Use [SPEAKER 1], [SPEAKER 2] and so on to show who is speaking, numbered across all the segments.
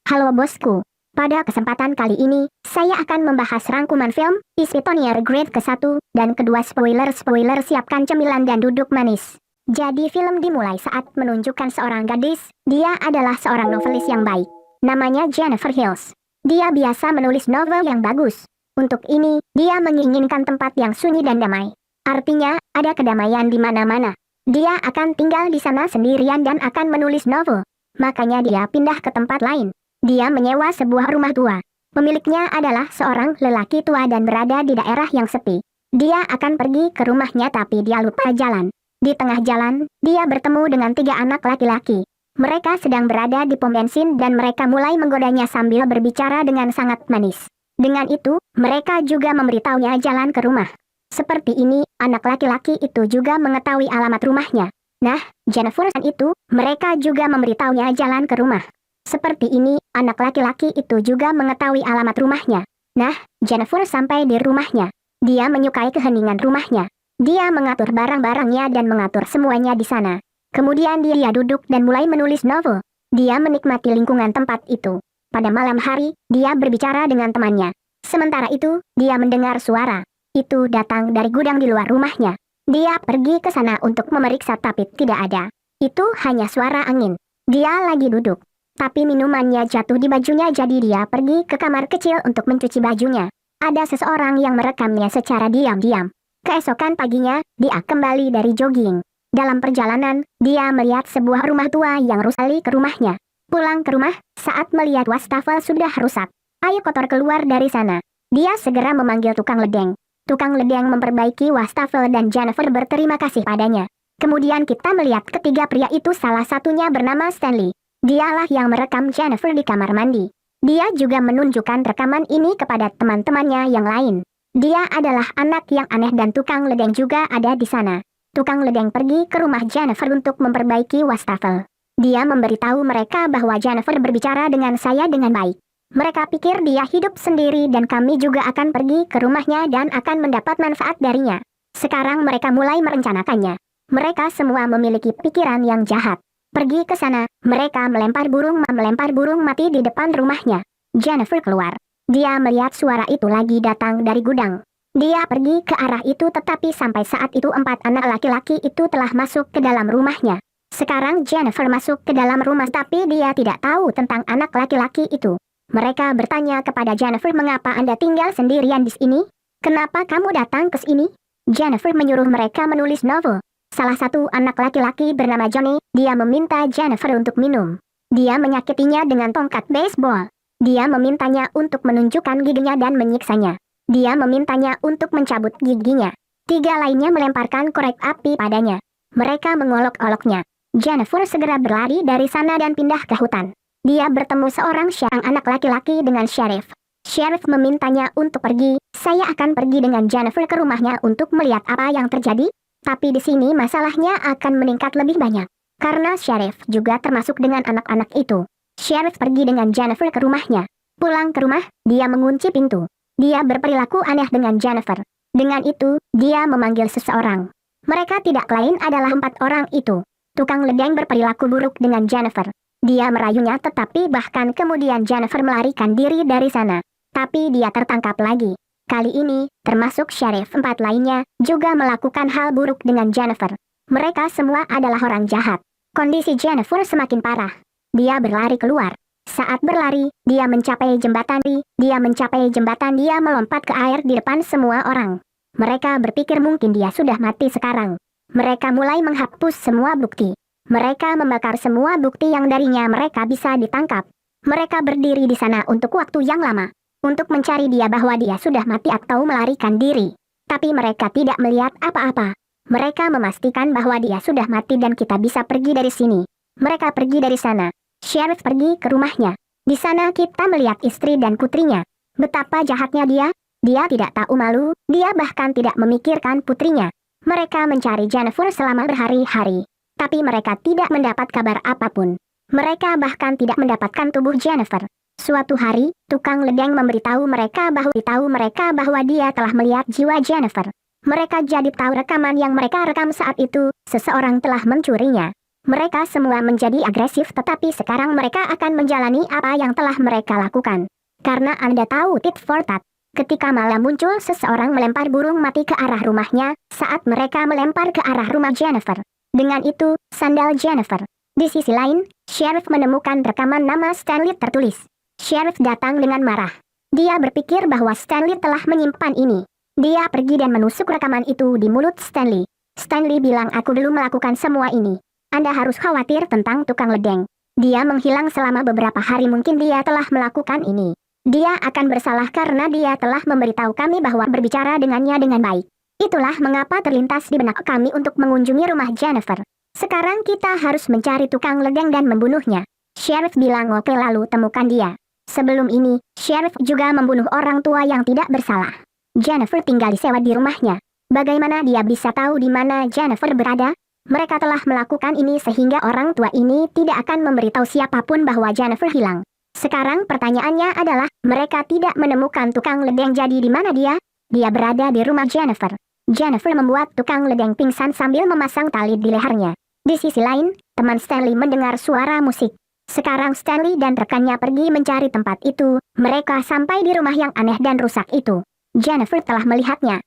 [SPEAKER 1] Halo bosku, pada kesempatan kali ini, saya akan membahas rangkuman film Ispitonier Grade ke-1 dan kedua. Spoiler, siapkan cemilan dan duduk manis. Jadi film dimulai saat menunjukkan seorang gadis, dia adalah seorang novelis yang baik. Namanya Jennifer Hills. Dia biasa menulis novel yang bagus. Untuk ini, dia menginginkan tempat yang sunyi dan damai. Artinya, ada kedamaian di mana-mana. Dia akan tinggal di sana sendirian dan akan menulis novel. Makanya dia pindah ke tempat lain. Dia menyewa sebuah rumah tua. Pemiliknya adalah seorang lelaki tua dan berada di daerah yang sepi. Dia akan pergi ke rumahnya tapi dia lupa jalan. Di tengah jalan, dia bertemu dengan 3 anak laki-laki. Mereka sedang berada di pom bensin dan mereka mulai menggodanya sambil berbicara dengan sangat manis. Dengan itu, mereka juga memberitahunya jalan ke rumah. Seperti ini, anak laki-laki itu juga mengetahui alamat rumahnya. Nah, Jennifer itu, mereka juga memberitahunya jalan ke rumah. Seperti ini, anak laki-laki itu juga mengetahui alamat rumahnya. Nah, Jennifer sampai di rumahnya. Dia menyukai keheningan rumahnya. Dia mengatur barang-barangnya dan mengatur semuanya di sana. Kemudian dia duduk dan mulai menulis novel. Dia menikmati lingkungan tempat itu. Pada malam hari, dia berbicara dengan temannya. Sementara itu, dia mendengar suara. Itu datang dari gudang di luar rumahnya. Dia pergi ke sana untuk memeriksa tapi tidak ada. Itu hanya suara angin. Dia lagi duduk. Tapi minumannya jatuh di bajunya jadi dia pergi ke kamar kecil untuk mencuci bajunya. Ada seseorang yang merekamnya secara diam-diam. Keesokan paginya, dia kembali dari jogging. Dalam perjalanan, dia melihat sebuah rumah tua yang rusak ke rumahnya. Pulang ke rumah, saat melihat wastafel sudah rusak. Air kotor keluar dari sana. Dia segera memanggil tukang ledeng. Tukang ledeng memperbaiki wastafel dan Jennifer berterima kasih padanya. Kemudian kita melihat ketiga pria itu, salah satunya bernama Stanley. Dialah yang merekam Jennifer di kamar mandi. Dia juga menunjukkan rekaman ini kepada teman-temannya yang lain. Dia adalah anak yang aneh dan tukang ledeng juga ada di sana. Tukang ledeng pergi ke rumah Jennifer untuk memperbaiki wastafel. Dia memberitahu mereka bahwa Jennifer berbicara dengan saya dengan baik. Mereka pikir dia hidup sendiri dan kami juga akan pergi ke rumahnya dan akan mendapat manfaat darinya. Sekarang mereka mulai merencanakannya. Mereka semua memiliki pikiran yang jahat. Pergi ke sana, mereka melempar burung mati di depan rumahnya. Jennifer keluar. Dia melihat suara itu lagi datang dari gudang. Dia pergi ke arah itu tetapi sampai saat itu 4 anak laki-laki itu telah masuk ke dalam rumahnya. Sekarang Jennifer masuk ke dalam rumah tapi dia tidak tahu tentang anak laki-laki itu. Mereka bertanya kepada Jennifer, mengapa Anda tinggal sendirian di sini? Kenapa kamu datang ke sini? Jennifer menyuruh mereka menulis novel. Salah satu anak laki-laki bernama Johnny, dia meminta Jennifer untuk minum. Dia menyakitinya dengan tongkat baseball. Dia memintanya untuk menunjukkan giginya dan menyiksanya. Dia memintanya untuk mencabut giginya. 3 lainnya melemparkan korek api padanya. Mereka mengolok-oloknya. Jennifer segera berlari dari sana dan pindah ke hutan. Dia bertemu seorang anak laki-laki dengan sheriff. Sheriff memintanya untuk pergi. Saya akan pergi dengan Jennifer ke rumahnya untuk melihat apa yang terjadi. Tapi di sini masalahnya akan meningkat lebih banyak. Karena Sheriff juga termasuk dengan anak-anak itu. Sheriff pergi dengan Jennifer ke rumahnya. Pulang ke rumah, dia mengunci pintu. Dia berperilaku aneh dengan Jennifer. Dengan itu, dia memanggil seseorang. Mereka tidak lain adalah 4 orang itu. Tukang ledeng berperilaku buruk dengan Jennifer. Dia merayunya tetapi bahkan kemudian Jennifer melarikan diri dari sana. Tapi dia tertangkap lagi. Kali ini, termasuk Sheriff 4 lainnya, juga melakukan hal buruk dengan Jennifer. Mereka semua adalah orang jahat. Kondisi Jennifer semakin parah. Dia berlari keluar. Saat berlari, dia mencapai jembatan. Dia melompat ke air di depan semua orang. Mereka berpikir mungkin dia sudah mati sekarang. Mereka mulai menghapus semua bukti. Mereka membakar semua bukti yang darinya mereka bisa ditangkap. Mereka berdiri di sana untuk waktu yang lama. Untuk mencari dia bahwa dia sudah mati atau melarikan diri. Tapi mereka tidak melihat apa-apa. Mereka memastikan bahwa dia sudah mati dan kita bisa pergi dari sini. Mereka pergi dari sana. Sheriff pergi ke rumahnya. Di sana kita melihat istri dan putrinya. Betapa jahatnya dia. Dia tidak tahu malu. Dia bahkan tidak memikirkan putrinya. Mereka mencari Jennifer selama berhari-hari. Tapi mereka tidak mendapat kabar apapun. Mereka bahkan tidak mendapatkan tubuh Jennifer. Suatu hari, tukang ledeng memberitahu mereka bahwa dia telah melihat jiwa Jennifer. Mereka jadi tahu rekaman yang mereka rekam saat itu, seseorang telah mencurinya. Mereka semua menjadi agresif, tetapi sekarang mereka akan menjalani apa yang telah mereka lakukan. Karena Anda tahu tit for tat. Ketika malam muncul seseorang melempar burung mati ke arah rumahnya, saat mereka melempar ke arah rumah Jennifer. Dengan itu, sandal Jennifer. Di sisi lain, Sheriff menemukan rekaman nama Stanley tertulis. Sheriff datang dengan marah. Dia berpikir bahwa Stanley telah menyimpan ini. Dia pergi dan menusuk rekaman itu di mulut Stanley. Stanley bilang, aku belum melakukan semua ini. Anda harus khawatir tentang tukang ledeng. Dia menghilang selama beberapa hari, mungkin dia telah melakukan ini. Dia akan bersalah karena dia telah memberitahu kami bahwa berbicara dengannya dengan baik. Itulah mengapa terlintas di benak kami untuk mengunjungi rumah Jennifer. Sekarang kita harus mencari tukang ledeng dan membunuhnya. Sheriff bilang oke, lalu temukan dia. Sebelum ini, Sheriff juga membunuh orang tua yang tidak bersalah. Jennifer tinggal disewa di rumahnya. Bagaimana dia bisa tahu di mana Jennifer berada? Mereka telah melakukan ini sehingga orang tua ini tidak akan memberitahu siapapun bahwa Jennifer hilang. Sekarang pertanyaannya adalah, mereka tidak menemukan tukang ledeng, jadi di mana dia? Dia berada di rumah Jennifer. Jennifer membuat tukang ledeng pingsan sambil memasang tali di lehernya. Di sisi lain, teman Stanley mendengar suara musik. Sekarang Stanley dan rekannya pergi mencari tempat itu. Mereka sampai di rumah yang aneh dan rusak itu. Jennifer telah melihatnya.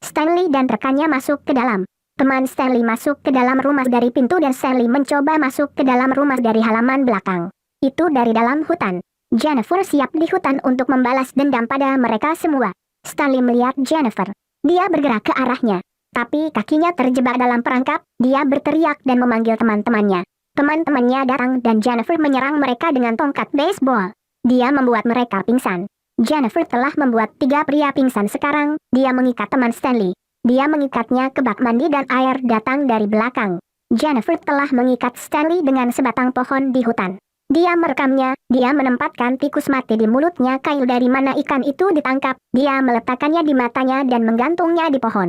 [SPEAKER 1] Stanley dan rekannya masuk ke dalam. Teman Stanley masuk ke dalam rumah dari pintu dan Stanley mencoba masuk ke dalam rumah dari halaman belakang. Itu dari dalam hutan. Jennifer siap di hutan untuk membalas dendam pada mereka semua. Stanley melihat Jennifer. Dia bergerak ke arahnya. Tapi kakinya terjebak dalam perangkap. Dia berteriak dan memanggil teman-temannya. Teman-temannya datang dan Jennifer menyerang mereka dengan tongkat baseball. Dia membuat mereka pingsan. Jennifer telah membuat 3 pria pingsan sekarang. Dia mengikat teman Stanley. Dia mengikatnya ke bak mandi dan air datang dari belakang. Jennifer telah mengikat Stanley dengan sebatang pohon di hutan. Dia merekamnya, dia menempatkan tikus mati di mulutnya, kail dari mana ikan itu ditangkap, dia meletakkannya di matanya dan menggantungnya di pohon.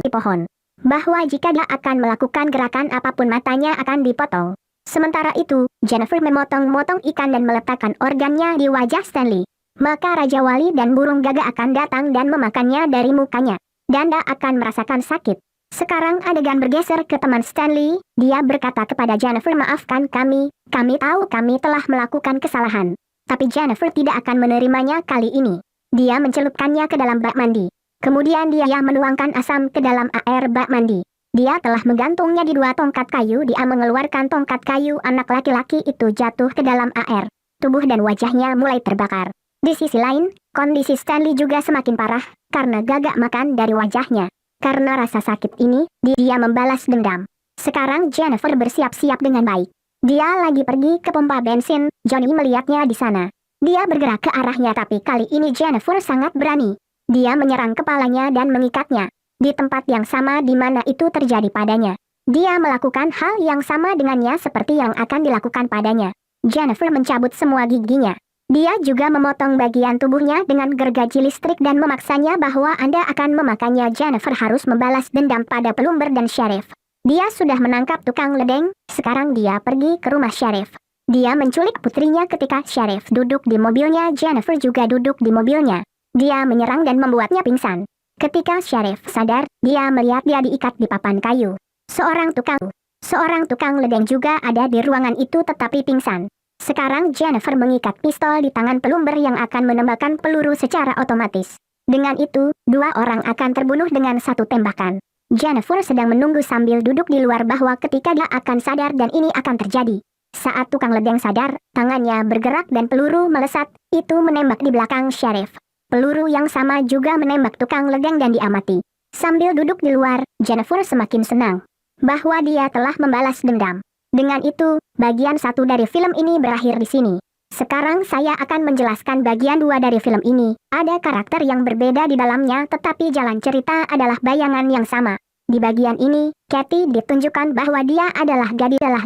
[SPEAKER 1] Bahwa jika dia akan melakukan gerakan apapun matanya akan dipotong. Sementara itu, Jennifer memotong-motong ikan dan meletakkan organnya di wajah Stanley. Maka Raja Wali dan burung gagak akan datang dan memakannya dari mukanya. Dan dia akan merasakan sakit. Sekarang adegan bergeser ke teman Stanley. Dia berkata kepada Jennifer, maafkan kami tahu kami telah melakukan kesalahan. Tapi Jennifer tidak akan menerimanya kali ini. Dia mencelupkannya ke dalam bak mandi. Kemudian dia menuangkan asam ke dalam air bak mandi. Dia telah menggantungnya di 2 tongkat kayu. Dia mengeluarkan tongkat kayu, anak laki-laki itu jatuh ke dalam air. Tubuh dan wajahnya mulai terbakar. Di sisi lain, kondisi Stanley juga semakin parah, karena gagak makan dari wajahnya. Karena rasa sakit ini, dia membalas dendam. Sekarang Jennifer bersiap-siap dengan baik. Dia lagi pergi ke pompa bensin, Johnny melihatnya di sana. Dia bergerak ke arahnya, tapi kali ini Jennifer sangat berani. Dia menyerang kepalanya dan mengikatnya. Di tempat yang sama di mana itu terjadi padanya. Dia melakukan hal yang sama dengannya seperti yang akan dilakukan padanya. Jennifer mencabut semua giginya. Dia juga memotong bagian tubuhnya dengan gergaji listrik dan memaksanya bahwa Anda akan memakannya. Jennifer harus membalas dendam pada pelumber dan Sheriff. Dia sudah menangkap tukang ledeng, sekarang dia pergi ke rumah Sheriff. Dia menculik putrinya ketika Sheriff duduk di mobilnya. Jennifer juga duduk di mobilnya. Dia menyerang dan membuatnya pingsan. Ketika Sheriff sadar, dia melihat dia diikat di papan kayu. Seorang tukang ledeng juga ada di ruangan itu tetapi pingsan. Sekarang Jennifer mengikat pistol di tangan pelumber yang akan menembakkan peluru secara otomatis. Dengan itu, 2 orang akan terbunuh dengan 1 tembakan. Jennifer sedang menunggu sambil duduk di luar bahwa ketika dia akan sadar dan ini akan terjadi. Saat tukang ledeng sadar, tangannya bergerak dan peluru melesat, itu menembak di belakang Sheriff. Peluru yang sama juga menembak tukang ledeng dan dia mati. Sambil duduk di luar, Jennifer semakin senang bahwa dia telah membalas dendam. Dengan itu, bagian 1 dari film ini berakhir di sini. Sekarang saya akan menjelaskan bagian 2 dari film ini. Ada karakter yang berbeda di dalamnya tetapi jalan cerita adalah bayangan yang sama. Di bagian ini, Kathy ditunjukkan bahwa dia adalah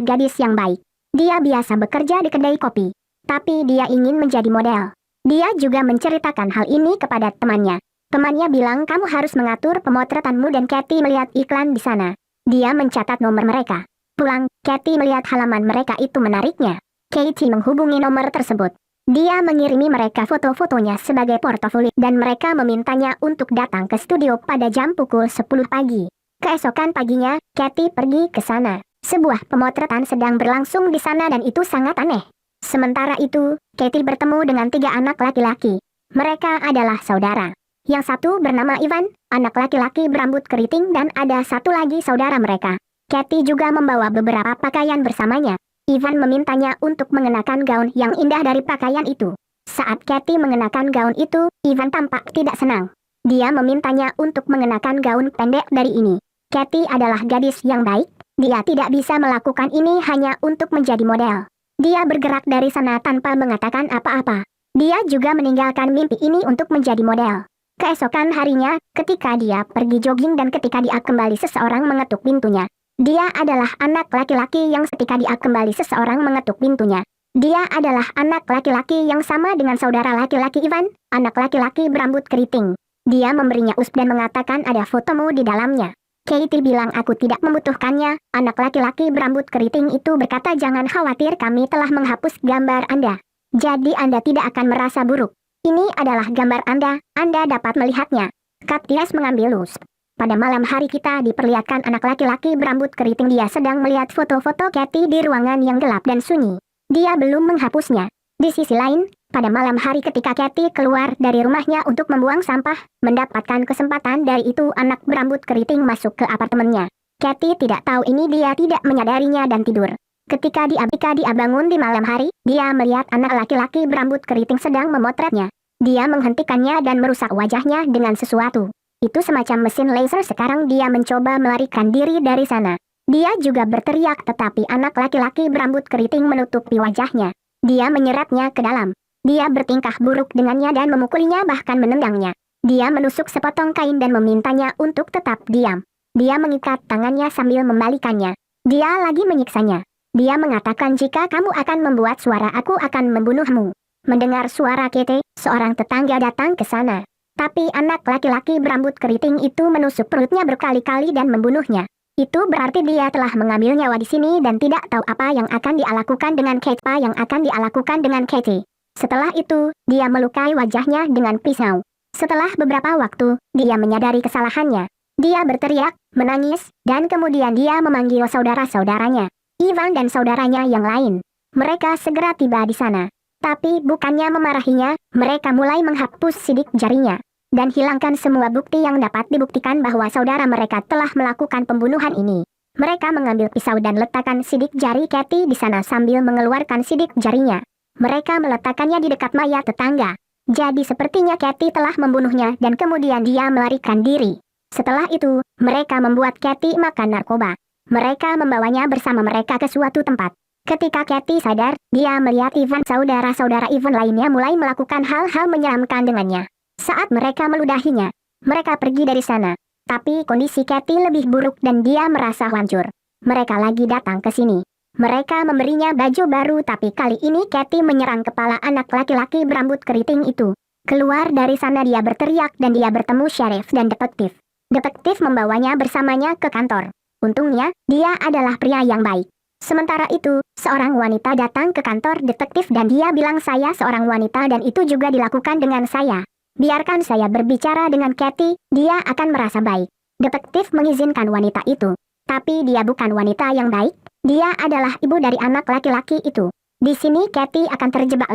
[SPEAKER 1] gadis yang baik. Dia biasa bekerja di kedai kopi. Tapi dia ingin menjadi model. Dia juga menceritakan hal ini kepada temannya. Temannya bilang kamu harus mengatur pemotretanmu dan Kathy melihat iklan di sana. Dia mencatat nomor mereka. Pulang, Kathy melihat halaman mereka itu menariknya. Katie menghubungi nomor tersebut. Dia mengirimi mereka foto-fotonya sebagai portofolio dan mereka memintanya untuk datang ke studio pada jam pukul 10 pagi. Keesokan paginya, Kathy pergi ke sana. Sebuah pemotretan sedang berlangsung di sana dan itu sangat aneh. Sementara itu, Katie bertemu dengan 3 anak laki-laki. Mereka adalah saudara. Yang satu bernama Ivan, anak laki-laki berambut keriting, dan ada satu lagi saudara mereka. Katie juga membawa beberapa pakaian bersamanya. Ivan memintanya untuk mengenakan gaun yang indah dari pakaian itu. Saat Katie mengenakan gaun itu, Ivan tampak tidak senang. Dia memintanya untuk mengenakan gaun pendek dari ini. Katie adalah gadis yang baik. Dia tidak bisa melakukan ini hanya untuk menjadi model. Dia bergerak dari sana tanpa mengatakan apa-apa. Dia juga meninggalkan mimpi ini untuk menjadi model. Keesokan harinya, ketika dia pergi jogging dan ketika dia kembali seseorang mengetuk pintunya. Dia adalah anak laki-laki yang ketika dia kembali seseorang mengetuk pintunya. Dia adalah anak laki-laki yang sama dengan saudara laki-laki Ivan, anak laki-laki berambut keriting. Dia memberinya USB dan mengatakan ada fotomu di dalamnya. Katie bilang aku tidak membutuhkannya. Anak laki-laki berambut keriting itu berkata jangan khawatir, kami telah menghapus gambar Anda. Jadi Anda tidak akan merasa buruk. Ini adalah gambar Anda dapat melihatnya. Katniss mengambil USB. Pada malam hari kita diperlihatkan anak laki-laki berambut keriting. Dia sedang melihat foto-foto Katie di ruangan yang gelap dan sunyi. Dia belum menghapusnya. Di sisi lain, pada malam hari ketika Katie keluar dari rumahnya untuk membuang sampah, mendapatkan kesempatan dari itu anak berambut keriting masuk ke apartemennya. Katie tidak tahu ini, dia tidak menyadarinya dan tidur. Ketika dia bangun di malam hari, dia melihat anak laki-laki berambut keriting sedang memotretnya. Dia menghentikannya dan merusak wajahnya dengan sesuatu. Itu semacam mesin laser. Sekarang dia mencoba melarikan diri dari sana. Dia juga berteriak tetapi anak laki-laki berambut keriting menutupi wajahnya. Dia menyeretnya ke dalam. Dia bertingkah buruk dengannya dan memukulinya bahkan menendangnya. Dia menusuk sepotong kain dan memintanya untuk tetap diam. Dia mengikat tangannya sambil membalikannya. Dia lagi menyiksanya. Dia mengatakan jika kamu akan membuat suara aku akan membunuhmu. Mendengar suara Katie, seorang tetangga datang ke sana. Tapi anak laki-laki berambut keriting itu menusuk perutnya berkali-kali dan membunuhnya. Itu berarti dia telah mengambil nyawa di sini dan tidak tahu apa yang akan dia lakukan dengan Katie. Setelah itu, dia melukai wajahnya dengan pisau. Setelah beberapa waktu, dia menyadari kesalahannya. Dia berteriak, menangis, dan kemudian dia memanggil saudara-saudaranya, Ivan dan saudaranya yang lain. Mereka segera tiba di sana. Tapi bukannya memarahinya, mereka mulai menghapus sidik jarinya dan hilangkan semua bukti yang dapat dibuktikan bahwa saudara mereka telah melakukan pembunuhan ini. Mereka mengambil pisau dan letakkan sidik jari Katie di sana sambil mengeluarkan sidik jarinya. Mereka meletakkannya di dekat mayat tetangga. Jadi sepertinya Katie telah membunuhnya dan kemudian dia melarikan diri. Setelah itu, mereka membuat Katie makan narkoba. Mereka membawanya bersama mereka ke suatu tempat. Ketika Katie sadar, dia melihat Ivan, saudara-saudara Ivan lainnya mulai melakukan hal-hal menyeramkan dengannya. Saat mereka meludahinya, mereka pergi dari sana. Tapi kondisi Katie lebih buruk dan dia merasa hancur. Mereka lagi datang ke sini. Mereka memberinya baju baru tapi kali ini Katie menyerang kepala anak laki-laki berambut keriting itu. Keluar dari sana dia berteriak dan dia bertemu sheriff dan detektif. Detektif membawanya bersamanya ke kantor. Untungnya, dia adalah pria yang baik. Sementara itu, seorang wanita datang ke kantor detektif dan dia bilang saya seorang wanita dan itu juga dilakukan dengan saya. Biarkan saya berbicara dengan Katie, dia akan merasa baik. Detektif mengizinkan wanita itu. Tapi dia bukan wanita yang baik, dia adalah ibu dari anak laki-laki itu. Di sini Katie akan terjebak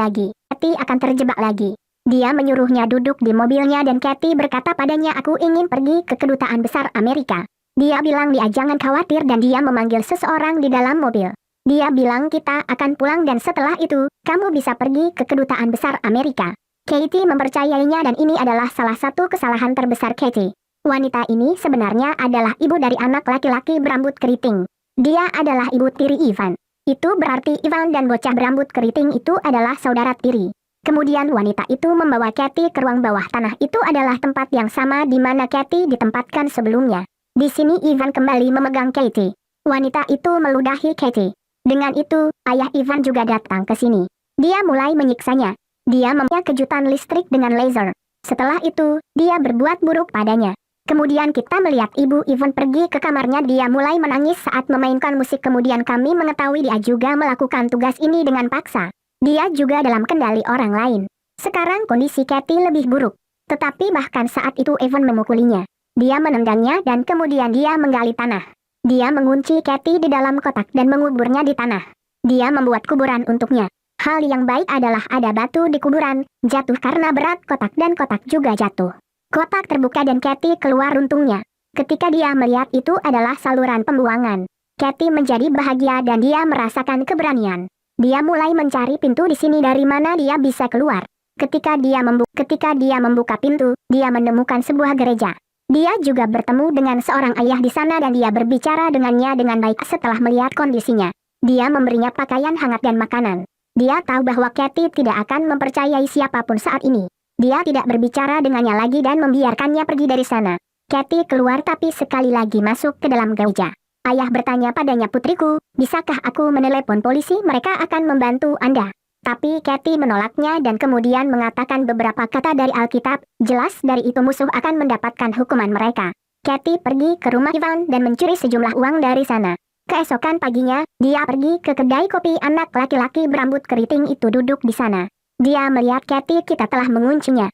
[SPEAKER 1] lagi. Dia menyuruhnya duduk di mobilnya dan Katie berkata padanya aku ingin pergi ke kedutaan besar Amerika. Dia bilang dia jangan khawatir dan dia memanggil seseorang di dalam mobil. Dia bilang kita akan pulang dan setelah itu, kamu bisa pergi ke kedutaan besar Amerika. Katie mempercayainya dan ini adalah salah satu kesalahan terbesar Katie. Wanita ini sebenarnya adalah ibu dari anak laki-laki berambut keriting. Dia adalah ibu tiri Ivan. Itu berarti Ivan dan bocah berambut keriting itu adalah saudara tiri. Kemudian wanita itu membawa Katie ke ruang bawah tanah. Itu adalah tempat yang sama di mana Katie ditempatkan sebelumnya. Di sini Ivan kembali memegang Katie. Wanita itu meludahi Katie. Dengan itu, ayah Ivan juga datang ke sini. Dia mulai menyiksanya. Dia mempunyai kejutan listrik dengan laser. Setelah itu, dia berbuat buruk padanya. Kemudian kita melihat ibu Ivan pergi ke kamarnya. Dia mulai menangis saat memainkan musik. Kemudian kami mengetahui dia juga melakukan tugas ini dengan paksa. Dia juga dalam kendali orang lain. Sekarang kondisi Katie lebih buruk. Tetapi bahkan saat itu Ivan memukulinya. Dia menendangnya dan kemudian dia menggali tanah. Dia mengunci Katy di dalam kotak dan menguburnya di tanah. Dia membuat kuburan untuknya. Hal yang baik adalah ada batu di kuburan, jatuh karena berat kotak dan kotak juga jatuh. Kotak terbuka dan Katy keluar untungnya. Ketika dia melihat itu adalah saluran pembuangan, Katy menjadi bahagia dan dia merasakan keberanian. Dia mulai mencari pintu di sini dari mana dia bisa keluar. Ketika dia membuka pintu, dia menemukan sebuah gereja. Dia juga bertemu dengan seorang ayah di sana dan dia berbicara dengannya dengan baik setelah melihat kondisinya. Dia memberinya pakaian hangat dan makanan. Dia tahu bahwa Katy tidak akan mempercayai siapapun saat ini. Dia tidak berbicara dengannya lagi dan membiarkannya pergi dari sana. Katy keluar tapi sekali lagi masuk ke dalam gereja. Ayah bertanya padanya, putriku, bisakah aku menelepon polisi? Mereka akan membantu Anda. Tapi Katy menolaknya dan kemudian mengatakan beberapa kata dari Alkitab, jelas dari itu musuh akan mendapatkan hukuman mereka. Katy pergi ke rumah Ivan dan mencuri sejumlah uang dari sana. Keesokan paginya, dia pergi ke kedai kopi. Anak laki-laki berambut keriting itu duduk di sana. Dia melihat Katy, kita telah menguncinya.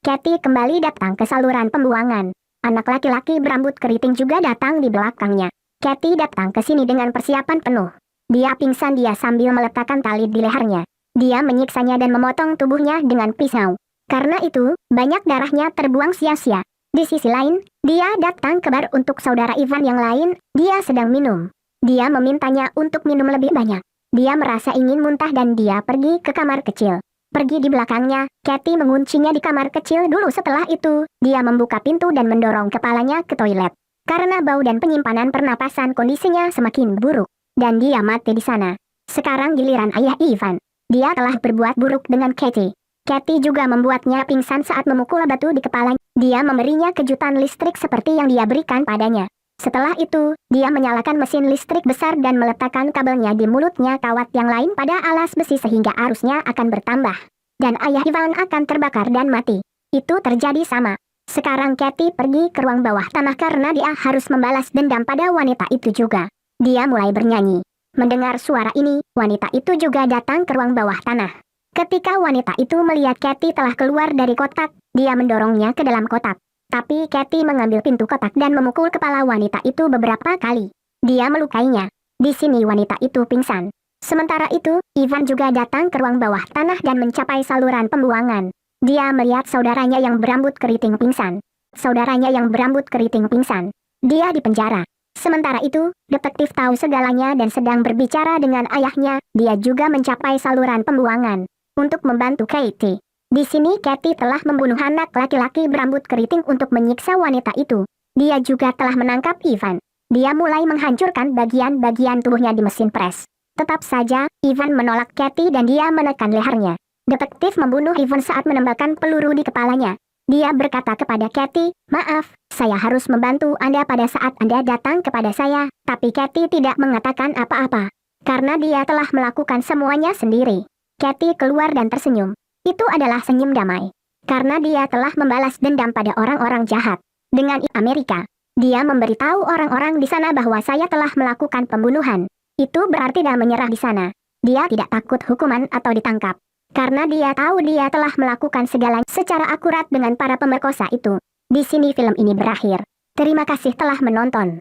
[SPEAKER 1] Katy kembali datang ke saluran pembuangan. Anak laki-laki berambut keriting juga datang di belakangnya. Katy datang ke sini dengan persiapan penuh. Dia pingsan sambil meletakkan tali di lehernya. Dia menyiksanya dan memotong tubuhnya dengan pisau. Karena itu, banyak darahnya terbuang sia-sia. Di sisi lain, dia datang ke bar untuk saudara Ivan yang lain. Dia sedang minum. Dia memintanya untuk minum lebih banyak. Dia merasa ingin muntah dan dia pergi ke kamar kecil. Pergi di belakangnya, Katy menguncinya di kamar kecil dulu. Setelah itu, dia membuka pintu dan mendorong kepalanya ke toilet. Karena bau dan penyimpanan pernapasan, kondisinya semakin buruk. Dan dia mati di sana. Sekarang giliran ayah Ivan. Dia telah berbuat buruk dengan Katy. Katy juga membuatnya pingsan saat memukul batu di kepalanya. Dia memberinya kejutan listrik seperti yang dia berikan padanya. Setelah itu, dia menyalakan mesin listrik besar dan meletakkan kabelnya di mulutnya kawat yang lain pada alas besi sehingga arusnya akan bertambah. Dan ayah Ivan akan terbakar dan mati. Itu terjadi sama. Sekarang Katy pergi ke ruang bawah tanah karena dia harus membalas dendam pada wanita itu juga. Dia mulai bernyanyi. Mendengar suara ini, wanita itu juga datang ke ruang bawah tanah. Ketika wanita itu melihat Katy telah keluar dari kotak, dia mendorongnya ke dalam kotak. Tapi Katy mengambil pintu kotak dan memukul kepala wanita itu beberapa kali. Dia melukainya. Di sini wanita itu pingsan. Sementara itu, Ivan juga datang ke ruang bawah tanah dan mencapai saluran pembuangan. Dia melihat saudaranya yang berambut keriting pingsan. Dia dipenjara. Sementara itu, detektif tahu segalanya dan sedang berbicara dengan ayahnya. Dia juga mencapai saluran pembuangan untuk membantu Katy. Di sini Katy telah membunuh anak laki-laki berambut keriting untuk menyiksa wanita itu. Dia juga telah menangkap Ivan. Dia mulai menghancurkan bagian-bagian tubuhnya di mesin pres. Tetap saja, Ivan menolak Katy dan dia menekan lehernya. Detektif membunuh Ivan saat menembakkan peluru di kepalanya. Dia berkata kepada Katy, maaf, saya harus membantu Anda pada saat Anda datang kepada saya. Tapi Katy tidak mengatakan apa-apa. Karena dia telah melakukan semuanya sendiri. Katy keluar dan tersenyum. Itu adalah senyum damai. Karena dia telah membalas dendam pada orang-orang jahat. Dengan Amerika, dia memberitahu orang-orang di sana bahwa saya telah melakukan pembunuhan. Itu berarti dia menyerah di sana. Dia tidak takut hukuman atau ditangkap. Karena dia tahu dia telah melakukan segalanya secara akurat dengan para pemerkosa itu. Di sini film ini berakhir. Terima kasih telah menonton.